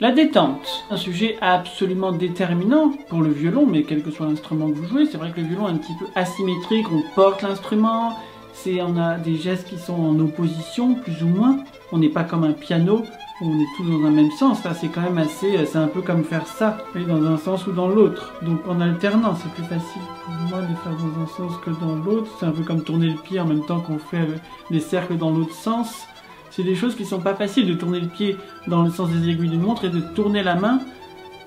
La détente, un sujet absolument déterminant pour le violon, mais quel que soit l'instrument que vous jouez. C'est vrai que le violon est un petit peu asymétrique, on porte l'instrument, on a des gestes qui sont en opposition, plus ou moins. On n'est pas comme un piano, où on est tous dans un même sens. Là, c'est quand même c'est un peu comme faire ça, dans un sens ou dans l'autre. Donc en alternance, c'est plus facile pour moi de faire dans un sens que dans l'autre. C'est un peu comme tourner le pied en même temps qu'on fait des cercles dans l'autre sens. C'est des choses qui sont pas faciles, de tourner le pied dans le sens des aiguilles d'une montre et de tourner la main.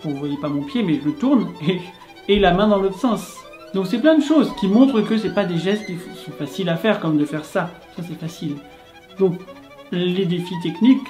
Bon, vous voyez pas mon pied, mais je le tourne, et la main dans l'autre sens. Donc c'est plein de choses qui montrent que c'est pas des gestes qui sont faciles à faire, comme de faire ça. Ça c'est facile. Donc les défis techniques,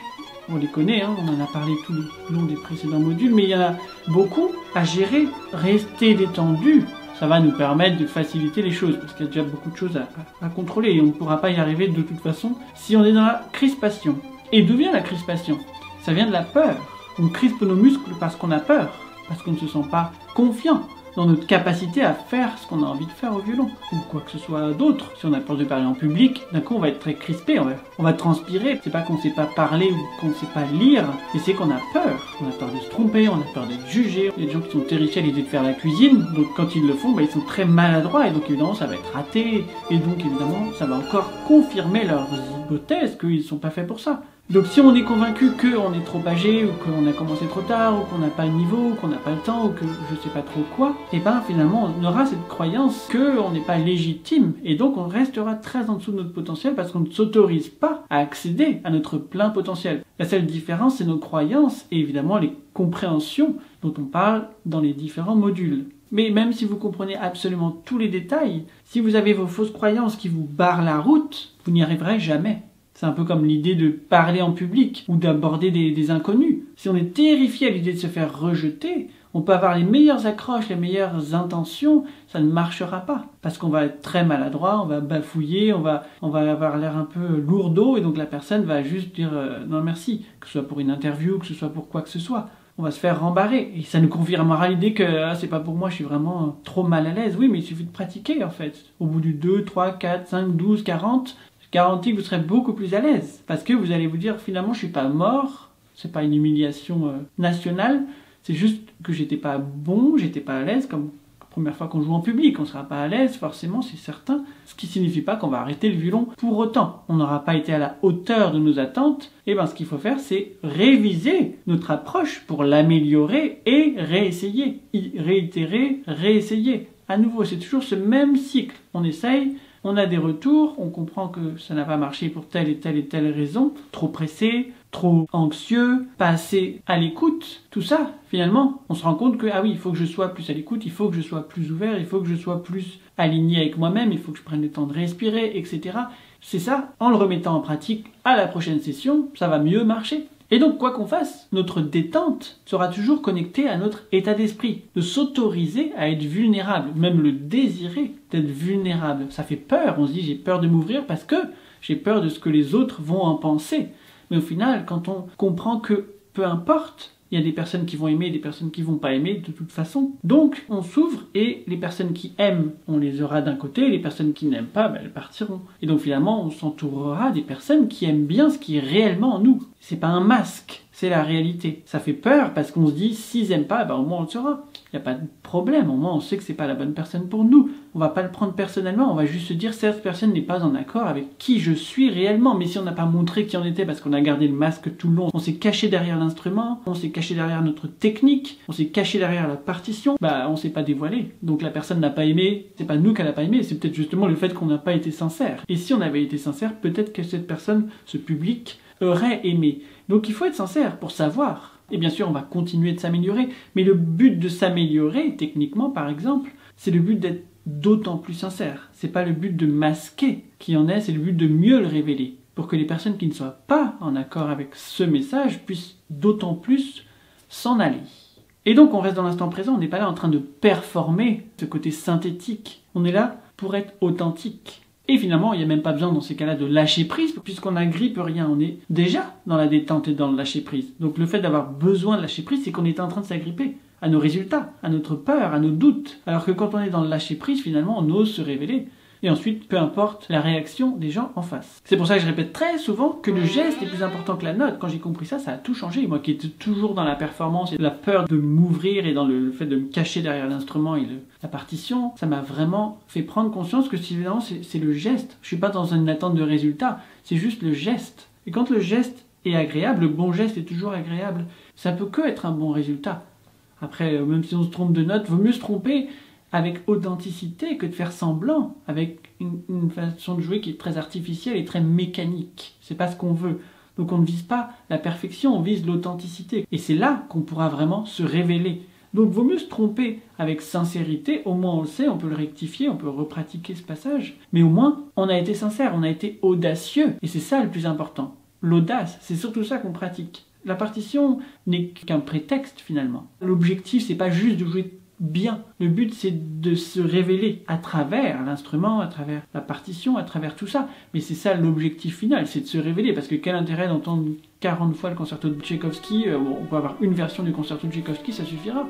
on les connaît, hein, on en a parlé tout le long des précédents modules, mais il y en a beaucoup à gérer. Rester détendu, ça va nous permettre de faciliter les choses, parce qu'il y a déjà beaucoup de choses à contrôler, et on ne pourra pas y arriver de toute façon si on est dans la crispation. Et d'où vient la crispation? Ça vient de la peur. On crispe nos muscles parce qu'on a peur, parce qu'on ne se sent pas confiant dans notre capacité à faire ce qu'on a envie de faire au violon, ou quoi que ce soit d'autre. Si on a peur de parler en public, d'un coup on va être très crispé, on va transpirer. C'est pas qu'on sait pas parler ou qu'on sait pas lire, mais c'est qu'on a peur. On a peur de se tromper, on a peur d'être jugé. Il y a des gens qui sont terrifiés à l'idée de faire la cuisine, donc quand ils le font, ils sont très maladroits, et donc évidemment ça va être raté, et donc évidemment ça va encore confirmer leurs hypothèses qu'ils sont pas faits pour ça. Donc si on est convaincu qu'on est trop âgé, ou qu'on a commencé trop tard, ou qu'on n'a pas le niveau, ou qu'on n'a pas le temps, ou que je sais pas trop quoi, et ben finalement on aura cette croyance qu'on n'est pas légitime, et donc on restera très en dessous de notre potentiel parce qu'on ne s'autorise pas à accéder à notre plein potentiel. La seule différence, c'est nos croyances, et évidemment les compréhensions dont on parle dans les différents modules. Mais même si vous comprenez absolument tous les détails, si vous avez vos fausses croyances qui vous barrent la route, vous n'y arriverez jamais. C'est un peu comme l'idée de parler en public ou d'aborder des inconnus. Si on est terrifié à l'idée de se faire rejeter, on peut avoir les meilleures accroches, les meilleures intentions, ça ne marchera pas. Parce qu'on va être très maladroit, on va bafouiller, on va avoir l'air un peu lourdeau, et donc la personne va juste dire non merci, que ce soit pour une interview, que ce soit pour quoi que ce soit. On va se faire rembarrer, et ça nous confirmera l'idée que c'est pas pour moi, je suis vraiment trop mal à l'aise. Oui, mais il suffit de pratiquer en fait. Au bout du 2, 3, 4, 5, 12, 40... garantis que vous serez beaucoup plus à l'aise. Parce que vous allez vous dire, finalement, je suis pas mort. C'est pas une humiliation nationale. C'est juste que j'étais pas bon, j'étais pas à l'aise. Comme la première fois qu'on joue en public, on sera pas à l'aise, forcément, c'est certain. Ce qui signifie pas qu'on va arrêter le violon pour autant. On n'aura pas été à la hauteur de nos attentes. Et ben, ce qu'il faut faire, c'est réviser notre approche pour l'améliorer et réessayer. Réitérer, réessayer. À nouveau, c'est toujours ce même cycle. On essaye. On a des retours, on comprend que ça n'a pas marché pour telle et telle et telle raison, trop pressé, trop anxieux, pas assez à l'écoute, tout ça, finalement, on se rend compte que, ah oui, il faut que je sois plus à l'écoute, il faut que je sois plus ouvert, il faut que je sois plus aligné avec moi-même, il faut que je prenne le temps de respirer, etc. C'est ça, en le remettant en pratique à la prochaine session, ça va mieux marcher. Et donc, quoi qu'on fasse, notre détente sera toujours connectée à notre état d'esprit, de s'autoriser à être vulnérable, même le désirer d'être vulnérable. Ça fait peur, on se dit j'ai peur de m'ouvrir parce que j'ai peur de ce que les autres vont en penser. Mais au final, quand on comprend que peu importe, il y a des personnes qui vont aimer et des personnes qui vont pas aimer de toute façon. Donc, on s'ouvre et les personnes qui aiment, on les aura d'un côté, et les personnes qui n'aiment pas, elles partiront. Et donc finalement, on s'entourera des personnes qui aiment bien ce qui est réellement en nous. C'est pas un masque, c'est la réalité. Ça fait peur parce qu'on se dit, s'ils aiment pas, au moins on le saura. Il n'y a pas de problème, au moins on sait que c'est pas la bonne personne pour nous. On va pas le prendre personnellement, on va juste se dire, cette personne n'est pas en accord avec qui je suis réellement. Mais si on n'a pas montré qui on était parce qu'on a gardé le masque tout le long, on s'est caché derrière l'instrument, on s'est caché derrière notre technique, on s'est caché derrière la partition, on s'est pas dévoilé. Donc la personne n'a pas aimé, c'est pas nous qu'elle a pas aimé, c'est peut-être justement le fait qu'on n'a pas été sincère. Et si on avait été sincère, peut-être que cette personne, ce public, aurait aimé. Donc il faut être sincère pour savoir. Et bien sûr, on va continuer de s'améliorer, mais le but de s'améliorer, techniquement par exemple, c'est le but d'être d'autant plus sincère. C'est pas le but de masquer qui en est, c'est le but de mieux le révéler, pour que les personnes qui ne soient pas en accord avec ce message puissent d'autant plus s'en aller. Et donc on reste dans l'instant présent, on n'est pas là en train de performer ce côté synthétique, on est là pour être authentique. Et finalement, il n'y a même pas besoin dans ces cas-là de lâcher prise, puisqu'on n'agrippe rien, on est déjà dans la détente et dans le lâcher prise. Donc le fait d'avoir besoin de lâcher prise, c'est qu'on est en train de s'agripper à nos résultats, à notre peur, à nos doutes. Alors que quand on est dans le lâcher prise, finalement, on ose se révéler. Et ensuite, peu importe la réaction des gens en face. C'est pour ça que je répète très souvent que le geste est plus important que la note. Quand j'ai compris ça, ça a tout changé. Moi qui étais toujours dans la performance et la peur de m'ouvrir et dans le fait de me cacher derrière l'instrument et la partition, ça m'a vraiment fait prendre conscience que évidemment c'est le geste. Je suis pas dans une attente de résultat, c'est juste le geste. Et quand le geste est agréable, le bon geste est toujours agréable, ça peut que être un bon résultat. Après, même si on se trompe de note, vaut mieux se tromper avec authenticité que de faire semblant, avec une façon de jouer qui est très artificielle et très mécanique. C'est pas ce qu'on veut. Donc on ne vise pas la perfection, on vise l'authenticité. Et c'est là qu'on pourra vraiment se révéler. Donc vaut mieux se tromper avec sincérité, au moins on le sait, on peut le rectifier, on peut repratiquer ce passage, mais au moins on a été sincère, on a été audacieux, et c'est ça le plus important. L'audace, c'est surtout ça qu'on pratique. La partition n'est qu'un prétexte finalement. L'objectif, c'est pas juste de jouer bien. Le but, c'est de se révéler à travers l'instrument, à travers la partition, à travers tout ça. Mais c'est ça l'objectif final, c'est de se révéler. Parce que quel intérêt d'entendre 40 fois le concerto de Tchaïkovski, on peut avoir une version du concerto de Tchaïkovski, ça suffira.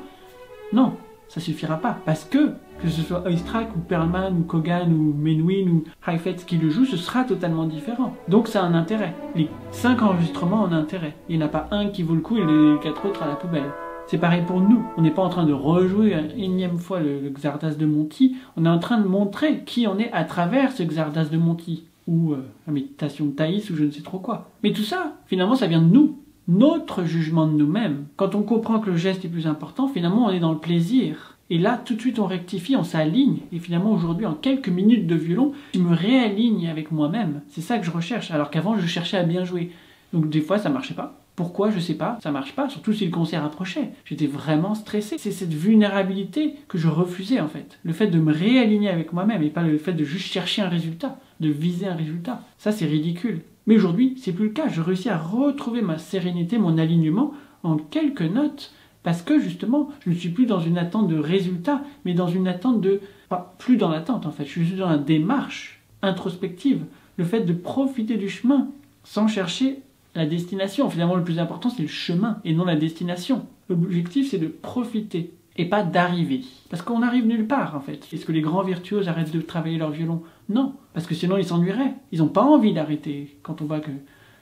Non, ça suffira pas. Parce que ce soit Oistrakh ou Perlman ou Kogan ou Menuhin ou Heifetz qui le joue, ce sera totalement différent. Donc ça a un intérêt. Les 5 enregistrements ont un intérêt. Il n'y en a pas un qui vaut le coup et les 4 autres à la poubelle. C'est pareil pour nous. On n'est pas en train de rejouer une énième fois le Xardas de Monti. On est en train de montrer qui on est à travers ce Xardas de Monti. Ou la méditation de Thaïs ou je ne sais trop quoi. Mais tout ça, finalement, ça vient de nous. Notre jugement de nous-mêmes. Quand on comprend que le geste est plus important, finalement, on est dans le plaisir. Et là, tout de suite, on rectifie, on s'aligne. Et finalement, aujourd'hui, en quelques minutes de violon, je me réaligne avec moi-même. C'est ça que je recherche. Alors qu'avant, je cherchais à bien jouer. Donc des fois, ça marchait pas. Pourquoi? Je sais pas, ça marche pas, surtout si le concert approchait. J'étais vraiment stressé. C'est cette vulnérabilité que je refusais en fait. Le fait de me réaligner avec moi-même et pas le fait de juste chercher un résultat, de viser un résultat. Ça c'est ridicule. Mais aujourd'hui, c'est plus le cas. Je réussis à retrouver ma sérénité, mon alignement en quelques notes parce que justement, je ne suis plus dans une attente de résultat, mais dans une attente de... Pas plus dans l'attente en fait, je suis dans la démarche introspective. Le fait de profiter du chemin sans chercher la destination. Finalement, le plus important, c'est le chemin et non la destination. L'objectif, c'est de profiter et pas d'arriver. Parce qu'on n'arrive nulle part, en fait. Est-ce que les grands virtuoses arrêtent de travailler leur violon? Non, parce que sinon, ils s'ennuieraient. Ils n'ont pas envie d'arrêter. Quand on voit que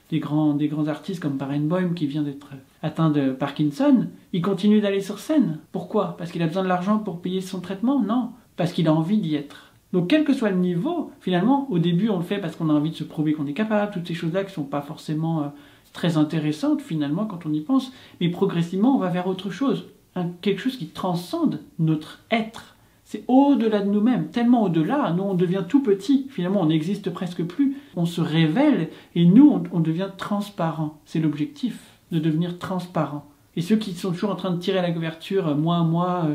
des grands artistes comme Barenboim, qui vient d'être atteint de Parkinson, il continue d'aller sur scène. Pourquoi? Parce qu'il a besoin de l'argent pour payer son traitement? Non, parce qu'il a envie d'y être. Donc quel que soit le niveau, finalement, au début on le fait parce qu'on a envie de se prouver qu'on est capable, toutes ces choses-là qui ne sont pas forcément très intéressantes finalement quand on y pense, mais progressivement on va vers autre chose, quelque chose qui transcende notre être. C'est au-delà de nous-mêmes, tellement au-delà, nous on devient tout petit, finalement on n'existe presque plus, on se révèle et nous on devient transparent. C'est l'objectif, de devenir transparent. Et ceux qui sont toujours en train de tirer la couverture, moi,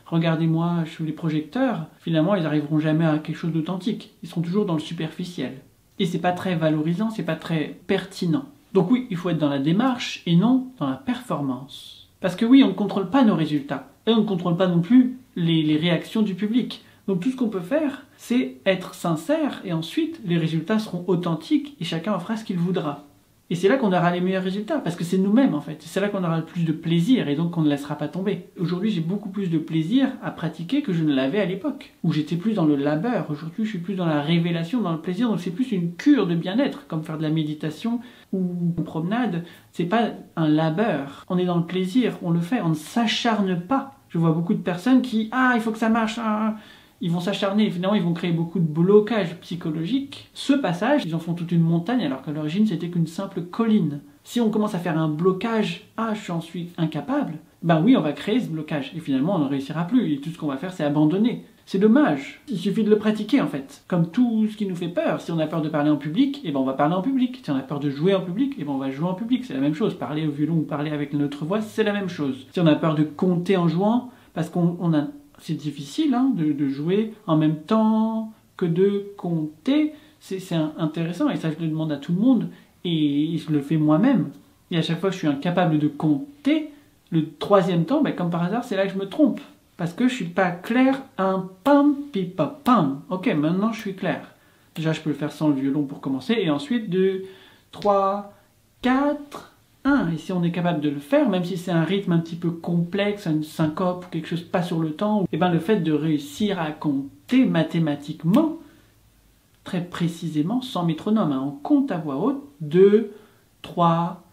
regardez-moi sous les projecteurs, finalement ils n'arriveront jamais à quelque chose d'authentique. Ils seront toujours dans le superficiel. Et c'est pas très valorisant, c'est pas très pertinent. Donc oui, il faut être dans la démarche et non dans la performance. Parce que oui, on ne contrôle pas nos résultats. Et on ne contrôle pas non plus les réactions du public. Donc tout ce qu'on peut faire, c'est être sincère et ensuite les résultats seront authentiques et chacun en fera ce qu'il voudra. Et c'est là qu'on aura les meilleurs résultats, parce que c'est nous-mêmes en fait. C'est là qu'on aura le plus de plaisir et donc on ne laissera pas tomber. Aujourd'hui, j'ai beaucoup plus de plaisir à pratiquer que je ne l'avais à l'époque, où j'étais plus dans le labeur. Aujourd'hui, je suis plus dans la révélation, dans le plaisir, donc c'est plus une cure de bien-être, comme faire de la méditation ou une promenade. C'est pas un labeur. On est dans le plaisir, on le fait, on ne s'acharne pas. Je vois beaucoup de personnes qui, il faut que ça marche, ils vont s'acharner, finalement ils vont créer beaucoup de blocages psychologiques. Ce passage, ils en font toute une montagne alors qu'à l'origine c'était qu'une simple colline. Si on commence à faire un blocage, j'en suis incapable, ben oui on va créer ce blocage et finalement on ne réussira plus et tout ce qu'on va faire c'est abandonner. C'est dommage, il suffit de le pratiquer en fait. Comme tout ce qui nous fait peur, si on a peur de parler en public, on va parler en public. Si on a peur de jouer en public, on va jouer en public, c'est la même chose. Parler au violon ou parler avec notre voix, c'est la même chose. Si on a peur de compter en jouant, parce qu'on a... C'est difficile de jouer en même temps que de compter. C'est intéressant et ça je le demande à tout le monde et je le fais moi-même. Et à chaque fois que je suis incapable de compter, le troisième temps, comme par hasard, c'est là que je me trompe. Parce que je suis pas clair, un pam, pipa, pam. Ok, maintenant je suis clair. Déjà je peux le faire sans le violon pour commencer et ensuite 2, 3, 4... Et si on est capable de le faire, même si c'est un rythme un petit peu complexe, une syncope ou quelque chose pas sur le temps, le fait de réussir à compter mathématiquement, très précisément, sans métronome, hein. On compte à voix haute, 2, 3,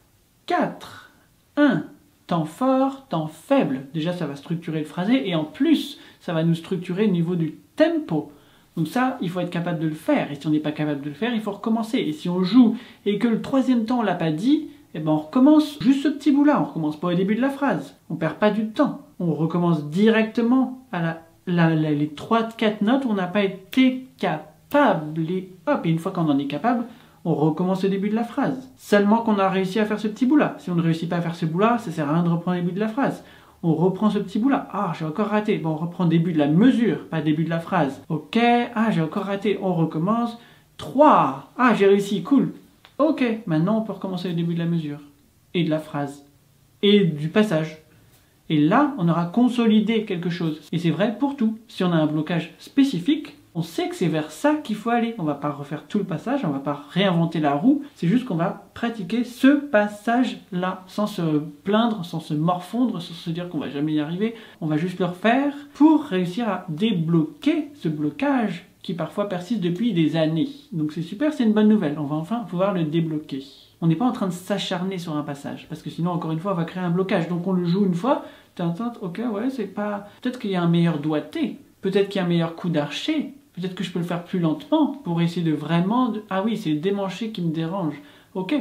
4, 1. Temps fort, temps faible. Déjà, ça va structurer le phrasé et en plus, ça va nous structurer au niveau du tempo. Donc ça, il faut être capable de le faire. Et si on n'est pas capable de le faire, il faut recommencer. Et si on joue et que le troisième temps, on l'a pas dit, eh ben on recommence juste ce petit bout-là. On recommence pas au début de la phrase. On perd pas du temps. On recommence directement à les 3-4 notes où on n'a pas été capable. Et hop, et une fois qu'on en est capable, on recommence au début de la phrase. Seulement qu'on a réussi à faire ce petit bout-là. Si on ne réussit pas à faire ce bout-là, ça sert à rien de reprendre le début de la phrase. On reprend ce petit bout-là. Ah, j'ai encore raté. Bon, on reprend le début de la mesure, pas le début de la phrase. Ok, ah, j'ai encore raté. On recommence. 3. Ah, j'ai réussi, cool. Ok, maintenant on peut recommencer le début de la mesure. Et de la phrase. Et du passage. Et là, on aura consolidé quelque chose. Et c'est vrai pour tout. Si on a un blocage spécifique, on sait que c'est vers ça qu'il faut aller. On ne va pas refaire tout le passage, on ne va pas réinventer la roue. C'est juste qu'on va pratiquer ce passage-là, sans se plaindre, sans se morfondre, sans se dire qu'on ne va jamais y arriver. On va juste le refaire pour réussir à débloquer ce blocage qui parfois persiste depuis des années. Donc c'est super, c'est une bonne nouvelle. On va enfin pouvoir le débloquer. On n'est pas en train de s'acharner sur un passage, parce que sinon, encore une fois, on va créer un blocage. Donc on le joue une fois, ok, ouais, c'est pas... Peut-être qu'il y a un meilleur doigté, peut-être qu'il y a un meilleur coup d'archer, peut-être que je peux le faire plus lentement pour essayer de vraiment... Ah oui, c'est le démanché qui me dérange. Ok.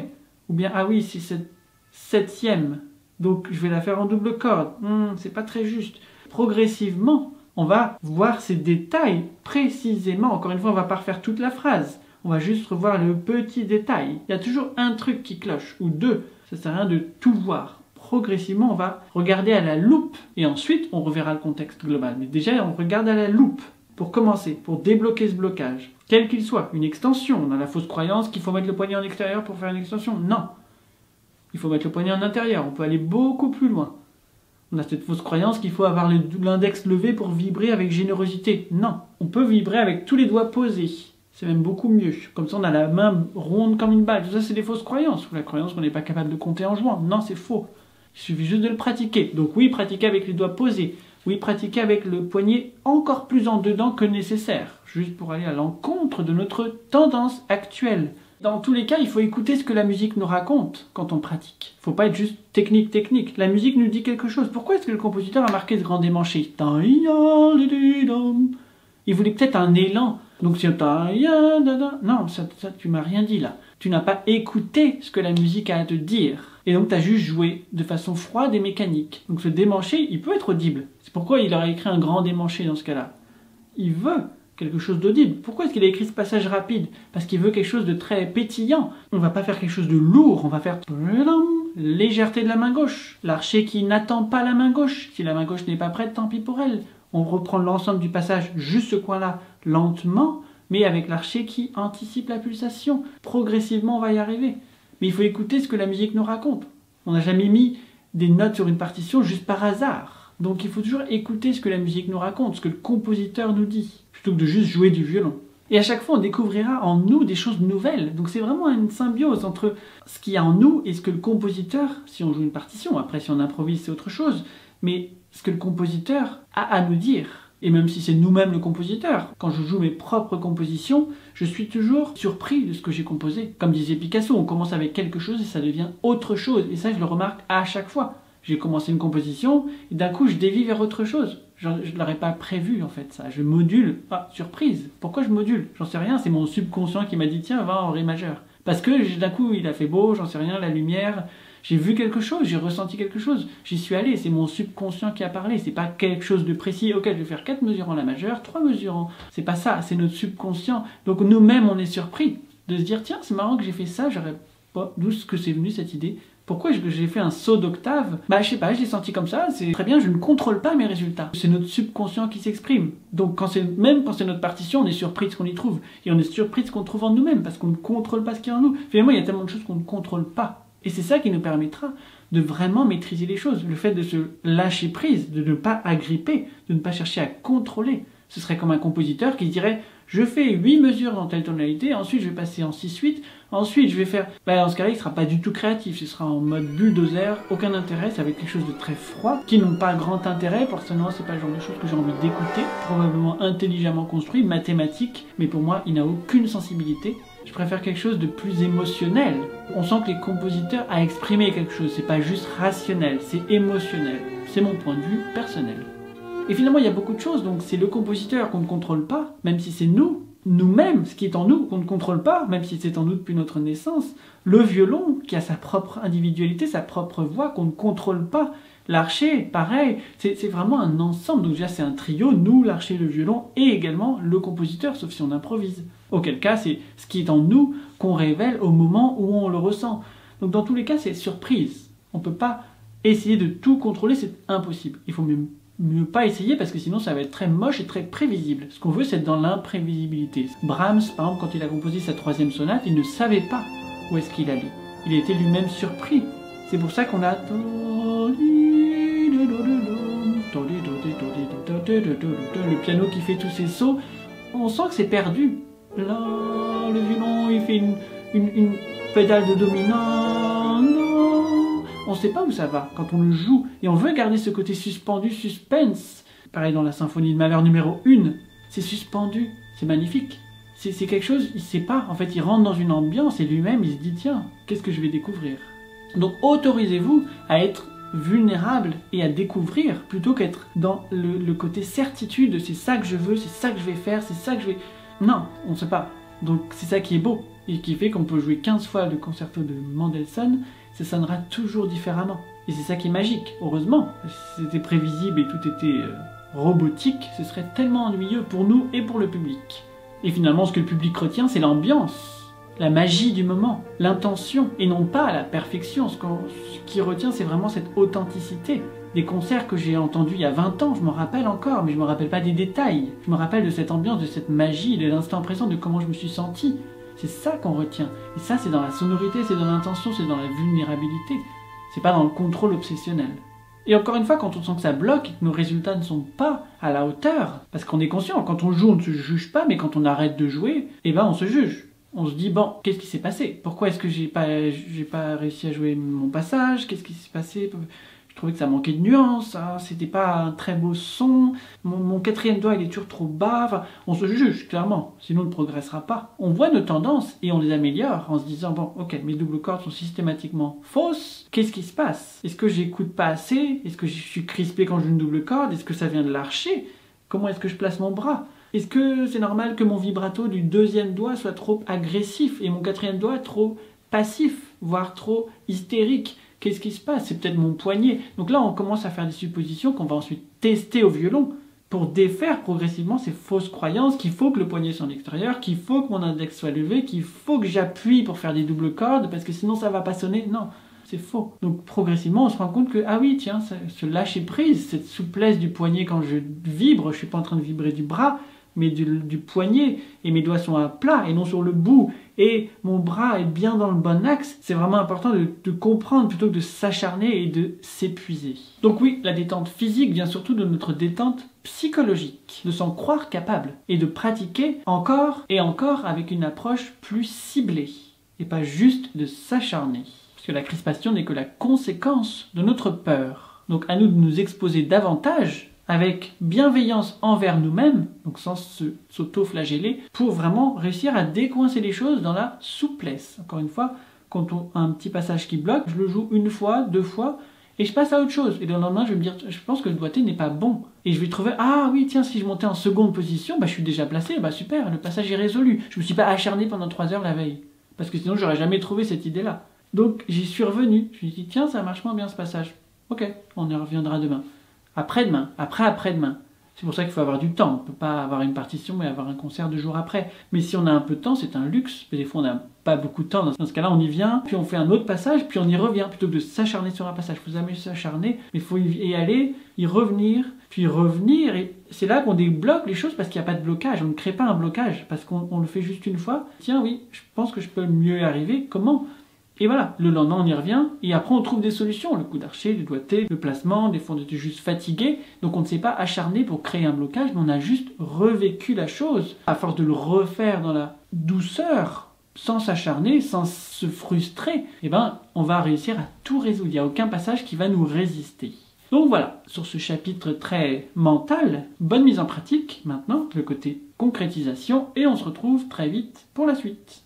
Ou bien, ah oui, c'est cette septième. Donc, je vais la faire en double corde. C'est pas très juste. Progressivement, on va voir ces détails précisément. Encore une fois, on va pas refaire toute la phrase. On va juste revoir le petit détail. Il y a toujours un truc qui cloche, ou deux. Ça sert à rien de tout voir. Progressivement, on va regarder à la loupe. Et ensuite, on reverra le contexte global. Mais déjà, on regarde à la loupe. Pour commencer, pour débloquer ce blocage, quel qu'il soit, une extension, on a la fausse croyance qu'il faut mettre le poignet en extérieur pour faire une extension. Non, il faut mettre le poignet en intérieur, on peut aller beaucoup plus loin. On a cette fausse croyance qu'il faut avoir l'index levé pour vibrer avec générosité. Non, on peut vibrer avec tous les doigts posés, c'est même beaucoup mieux. Comme ça on a la main ronde comme une balle, tout ça c'est des fausses croyances. Ou la croyance qu'on n'est pas capable de compter en jouant, non c'est faux. Il suffit juste de le pratiquer. Donc oui, pratiquer avec les doigts posés. Oui, pratiquer avec le poignet encore plus en dedans que nécessaire, juste pour aller à l'encontre de notre tendance actuelle. Dans tous les cas, il faut écouter ce que la musique nous raconte quand on pratique. Il ne faut pas être juste technique. La musique nous dit quelque chose. Pourquoi est-ce que le compositeur a marqué ce grand démanché? Il voulait peut-être un élan. Donc si non, ça tu m'as rien dit là. Tu n'as pas écouté ce que la musique a à te dire. Et donc tu as juste joué de façon froide et mécanique. Donc ce démanché, il peut être audible. C'est pourquoi il aurait écrit un grand démanché dans ce cas-là. Il veut quelque chose d'audible. Pourquoi est-ce qu'il a écrit ce passage rapide? Parce qu'il veut quelque chose de très pétillant. On ne va pas faire quelque chose de lourd, on va faire légèreté de la main gauche. L'archer qui n'attend pas la main gauche. Si la main gauche n'est pas prête, tant pis pour elle. On reprend l'ensemble du passage, juste ce coin-là, lentement, mais avec l'archer qui anticipe la pulsation. Progressivement, on va y arriver. Mais il faut écouter ce que la musique nous raconte. On n'a jamais mis des notes sur une partition juste par hasard. Donc il faut toujours écouter ce que la musique nous raconte, ce que le compositeur nous dit, plutôt que de juste jouer du violon. Et à chaque fois, on découvrira en nous des choses nouvelles. Donc c'est vraiment une symbiose entre ce qu'il y a en nous et ce que le compositeur, si on joue une partition, après si on improvise c'est autre chose, mais ce que le compositeur a à nous dire. Et même si c'est nous-mêmes le compositeur, quand je joue mes propres compositions, je suis toujours surpris de ce que j'ai composé. Comme disait Picasso, on commence avec quelque chose et ça devient autre chose. Et ça, je le remarque à chaque fois. J'ai commencé une composition et d'un coup, je dévie vers autre chose. Je ne l'aurais pas prévu en fait, ça. Je module. Ah, surprise. Pourquoi je module? J'en sais rien, c'est mon subconscient qui m'a dit tiens, va en ré majeur. Parce que d'un coup, il a fait beau, j'en sais rien, la lumière... J'ai vu quelque chose, j'ai ressenti quelque chose, j'y suis allé, c'est mon subconscient qui a parlé, c'est pas quelque chose de précis, ok je vais faire 4 mesures en la majeure, 3 mesures en... C'est pas ça, c'est notre subconscient. Donc nous-mêmes on est surpris de se dire tiens c'est marrant que j'ai fait ça, j'aurais pas... D'où est-ce que c'est venu cette idée? Pourquoi j'ai fait un saut d'octave? Bah je sais pas, je l'ai senti comme ça, c'est très bien, je ne contrôle pas mes résultats. C'est notre subconscient qui s'exprime. Donc même quand c'est notre partition, on est surpris de ce qu'on y trouve. Et on est surpris de ce qu'on trouve en nous-mêmes, parce qu'on ne contrôle pas ce qu'il y a en nous. Finalement il y a tellement de choses qu'on ne contrôle pas. Et c'est ça qui nous permettra de vraiment maîtriser les choses. Le fait de se lâcher prise, de ne pas agripper, de ne pas chercher à contrôler. Ce serait comme un compositeur qui dirait « Je fais 8 mesures dans telle tonalité, ensuite je vais passer en 6-8, ensuite je vais faire... dans ce cas-là, il ne sera pas du tout créatif, ce sera en mode bulldozer, aucun intérêt, ça va être quelque chose de très froid, qui n'ont pas grand intérêt, personnellement c'est pas le genre de choses que j'ai envie d'écouter, probablement intelligemment construit, mathématique, mais pour moi il n'a aucune sensibilité. Je préfère quelque chose de plus émotionnel. On sent que les compositeurs a exprimé quelque chose, c'est pas juste rationnel, c'est émotionnel. C'est mon point de vue personnel. Et finalement, il y a beaucoup de choses, donc c'est le compositeur qu'on ne contrôle pas, même si c'est nous, nous-mêmes, ce qui est en nous, qu'on ne contrôle pas, même si c'est en nous depuis notre naissance. Le violon, qui a sa propre individualité, sa propre voix, qu'on ne contrôle pas. L'archer, pareil, c'est vraiment un ensemble, donc déjà c'est un trio, nous, l'archer, le violon, et également le compositeur, sauf si on improvise. Auquel cas, c'est ce qui est en nous qu'on révèle au moment où on le ressent. Donc dans tous les cas, c'est surprise. On ne peut pas essayer de tout contrôler, c'est impossible. Il faut mieux pas essayer parce que sinon ça va être très moche et très prévisible. Ce qu'on veut, c'est être dans l'imprévisibilité. Brahms, par exemple, quand il a composé sa 3e sonate, il ne savait pas où est-ce qu'il allait. Il était lui-même surpris. C'est pour ça qu'on a... le piano qui fait tous ces sauts. On sent que c'est perdu. Là, le violon, il fait une pédale de dominant. Non. On ne sait pas où ça va quand on le joue. Et on veut garder ce côté suspendu, suspense. Pareil dans la symphonie de Mahler numéro 1. C'est suspendu. C'est magnifique. C'est quelque chose, il ne sait pas. En fait, il rentre dans une ambiance et lui-même, il se dit, tiens, qu'est-ce que je vais découvrir? Donc, autorisez-vous à être vulnérable et à découvrir plutôt qu'être dans le côté certitude. C'est ça que je veux, c'est ça que je vais faire, c'est ça que je vais... Non, on ne sait pas. Donc c'est ça qui est beau et qui fait qu'on peut jouer 15 fois le concerto de Mendelssohn, ça sonnera toujours différemment. Et c'est ça qui est magique, heureusement. Si c'était prévisible et tout était robotique, ce serait tellement ennuyeux pour nous et pour le public. Et finalement, ce que le public retient, c'est l'ambiance, la magie du moment, l'intention, et non pas la perfection. Ce qui retient, c'est vraiment cette authenticité. Des concerts que j'ai entendus il y a 20 ans, je m'en rappelle encore, mais je ne me rappelle pas des détails. Je me rappelle de cette ambiance, de cette magie, de l'instant présent, de comment je me suis senti. C'est ça qu'on retient. Et ça, c'est dans la sonorité, c'est dans l'intention, c'est dans la vulnérabilité. C'est pas dans le contrôle obsessionnel. Et encore une fois, quand on sent que ça bloque et que nos résultats ne sont pas à la hauteur, parce qu'on est conscient, quand on joue, on ne se juge pas, mais quand on arrête de jouer, eh ben on se juge. On se dit, bon, qu'est-ce qui s'est passé? Pourquoi est-ce que j'ai pas réussi à jouer mon passage? Qu'est-ce qui s'est passé? Je trouvais que ça manquait de nuances, hein, c'était pas un très beau son, mon 4e doigt il est toujours trop bas, enfin, on se juge clairement, sinon on ne progressera pas. On voit nos tendances et on les améliore en se disant, bon ok, mes doubles cordes sont systématiquement fausses, qu'est-ce qui se passe? Est-ce que j'écoute pas assez? Est-ce que je suis crispé quand je joue une double corde? Est-ce que ça vient de l'archer? Comment est-ce que je place mon bras? Est-ce que c'est normal que mon vibrato du 2e doigt soit trop agressif et mon 4e doigt trop passif, voire trop hystérique? Qu'est-ce qui se passe? C'est peut-être mon poignet. Donc là, on commence à faire des suppositions qu'on va ensuite tester au violon pour défaire progressivement ces fausses croyances qu'il faut que le poignet soit en extérieur, qu'il faut que mon index soit levé, qu'il faut que j'appuie pour faire des doubles cordes parce que sinon ça va pas sonner. Non, c'est faux. Donc progressivement, on se rend compte que, ah oui, tiens, ce lâcher prise, cette souplesse du poignet quand je vibre, je suis pas en train de vibrer du bras, mais du poignet, et mes doigts sont à plat et non sur le bout, et mon bras est bien dans le bon axe. C'est vraiment important de comprendre plutôt que de s'acharner et de s'épuiser. Donc oui, la détente physique vient surtout de notre détente psychologique, de s'en croire capable, et de pratiquer encore et encore avec une approche plus ciblée, et pas juste de s'acharner. Parce que la crispation n'est que la conséquence de notre peur. Donc à nous de nous exposer davantage avec bienveillance envers nous-mêmes, donc sans s'auto-flageller, pour vraiment réussir à décoincer les choses dans la souplesse. Encore une fois, quand on a un petit passage qui bloque, je le joue 1 fois, 2 fois, et je passe à autre chose. Et le lendemain, je vais me dire, je pense que le doigté n'est pas bon. Et je vais trouver, ah oui, tiens, si je montais en seconde position, je suis déjà placé, super, le passage est résolu. Je me suis pas acharné pendant 3 heures la veille, parce que sinon, j'aurais jamais trouvé cette idée-là. Donc, j'y suis revenu. Je me suis dit, tiens, ça marche moins bien ce passage. Ok, on y reviendra demain. Après-demain, après-après-demain. C'est pour ça qu'il faut avoir du temps. On ne peut pas avoir une partition et avoir un concert 2 jours après. Mais si on a un peu de temps, c'est un luxe. Des fois, on n'a pas beaucoup de temps. Dans ce cas-là, on y vient, puis on fait un autre passage, puis on y revient. Plutôt que de s'acharner sur un passage. Il faut jamais s'acharner, mais il faut y aller, y revenir, puis revenir. Et c'est là qu'on débloque les choses parce qu'il n'y a pas de blocage. On ne crée pas un blocage parce qu'on le fait juste une fois. Tiens, oui, je pense que je peux mieux y arriver. Comment ? Et voilà, le lendemain on y revient, et après on trouve des solutions, le coup d'archer, le doigté, le placement, des fois on était juste fatigué, donc on ne s'est pas acharné pour créer un blocage, mais on a juste revécu la chose. À force de le refaire dans la douceur, sans s'acharner, sans se frustrer, eh ben, on va réussir à tout résoudre, il n'y a aucun passage qui va nous résister. Donc voilà, sur ce chapitre très mental, bonne mise en pratique, maintenant le côté concrétisation, et on se retrouve très vite pour la suite.